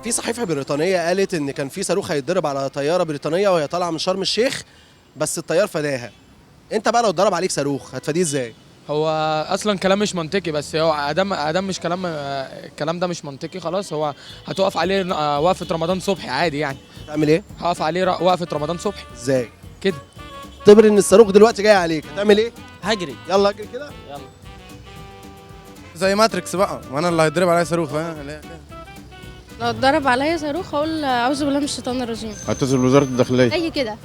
في صحيفه بريطانيه قالت ان كان في صاروخ هيتضرب على طياره بريطانيه وهي طالعه من شرم الشيخ، بس الطيار فداها. انت بقى لو اتضرب عليك صاروخ هتفاديه ازاي؟ هو اصلا كلام مش منطقي، بس هو ادام مش كلام، الكلام ده مش منطقي خلاص. هو هتقف عليه وقفه رمضان صبحي عادي يعني. هتعمل ايه؟ هقف عليه وقفه رمضان صبحي ازاي؟ كده. اعتبر ان الصاروخ دلوقتي جاي عليك، هتعمل ايه؟ هجري. يلا اجري كده. يلا. زي ماتريكس بقى، وانا اللي هيضرب عليا صاروخ، فاهم؟ لو اتضرب عليا صاروخ هقول اعوذ بالله من الشيطان الرجيم. هتصل بوزاره الداخليه. اي كده.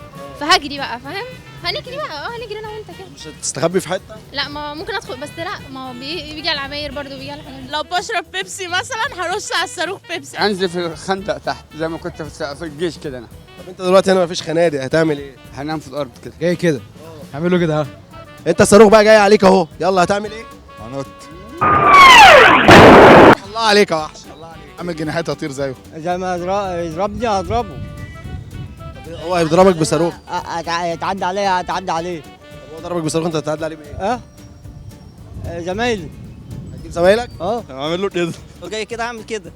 فهجري بقى، فاهم؟ هنجري بقى، هنجري انا وانت كده. مش هتستخبي في حته؟ لا، ما ممكن ادخل، بس لا، ما هو بيجي على العماير برضه، بيجي على الحاجات. لو بشرب بيبسي مثلا هرش على الصاروخ بيبسي. انزل في الخندق تحت زي ما كنت في الجيش كده. انا طب انت دلوقتي هنا مفيش خنادق، هتعمل ايه؟ هنام في الارض كده. جاي كده اعملوا كده اهو. انت الصاروخ بقى جاي عليك اهو، يلا هتعمل ايه؟ هنط. الله عليك يا وحش، الله عليك. اعمل جناحات هطير زيه. زي ما يضربني هضربه. هو هيضربك بصاروخ. هتعدي عليه هتعدي عليه. طب هو ضربك بصاروخ، انت هتعدي عليه بايه؟ زمايلي. هتجيب زمايلك؟ اعمل له كده. لو جاي كده اعمل كده.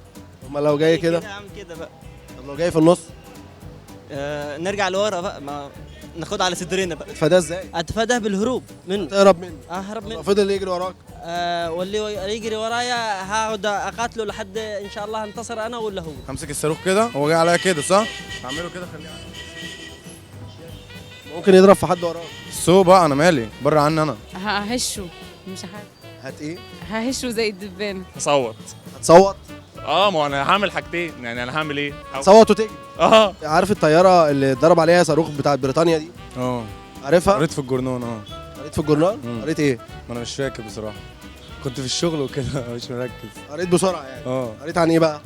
امال لو جاي كده؟ اعمل كده بقى. طب لو جاي في النص؟ نرجع لورا بقى، ما ناخدها على صدرنا بقى. اتفاداه ازاي؟ اتفاداه بالهروب منه. تهرب منه. اهرب لو منه. فضل يجري وراك؟ واللي يجري ورايا هقعد اقاتله لحد ان شاء الله انتصر انا ولا هو. همسك الصاروخ كده، هو جاي عليا كده صح؟ هعمله كده، خليه ممكن يضرب في حد وراك. سو بقى، انا مالي، بره عني انا. ههشه، مش عارف. هت ايه؟ ههشه زي الدبانه. هصوت. هتصوت؟ ما انا هعمل حاجتين، يعني انا هعمل ايه؟ هتصوت وتجري. اه عارف الطياره اللي اتضرب عليها صاروخ بتاعت بريطانيا دي؟ عارفها؟ قريت في الجورنال. قريت في الجورنال؟ قريت ايه؟ ما انا مش فاكر بصراحه، كنت في الشغل وكده مش مركز. قريت بسرعه يعني. قريت عن ايه بقى؟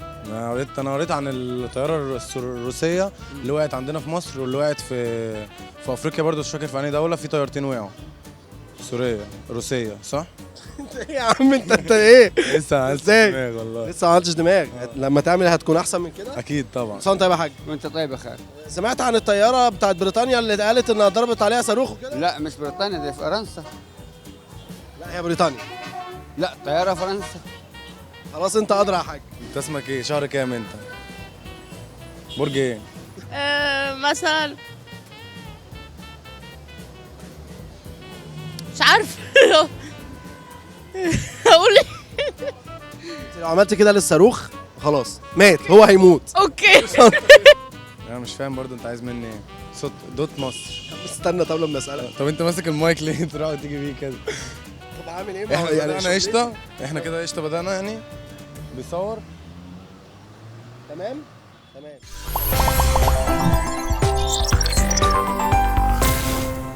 انا قريت عن الطياره الروسيه اللي وقعت عندنا في مصر، واللي وقعت في افريقيا برضه، مش فاكر في انهي دوله. في طيارتين وقعوا، روسيه صح؟ يا عم انت ايه؟ لسه ازاي؟ دماغ والله. لسه ما عملتش دماغ. لما تعمل هتكون احسن من كده؟ اكيد طبعا. صح. طيب يا حاج، وانت طيب يا خالد؟ سمعت عن الطياره بتاعت بريطانيا اللي قالت انها ضربت عليها صاروخ وكده؟ لا مش بريطانيا، دي فرنسا. لا هي بريطانيا. لا طياره فرنسا. خلاص انت ادرى يا حاج. انت اسمك ايه؟ شهر كام انت؟ برج ايه؟ مثلا مش عارف. اقول ايه؟ لو عملت كده للصاروخ خلاص مات، هو هيموت. اوكي. انا مش فاهم برضه انت عايز مني ايه؟ صوت دوت مصر. استنى طب لما اسالك. طب انت ماسك المايك ليه؟ تروح وتيجي بيه كده. طب عامل ايه؟ احنا يعني احنا قشطه، احنا كده قشطه، بدانا يعني بيصور. تمام.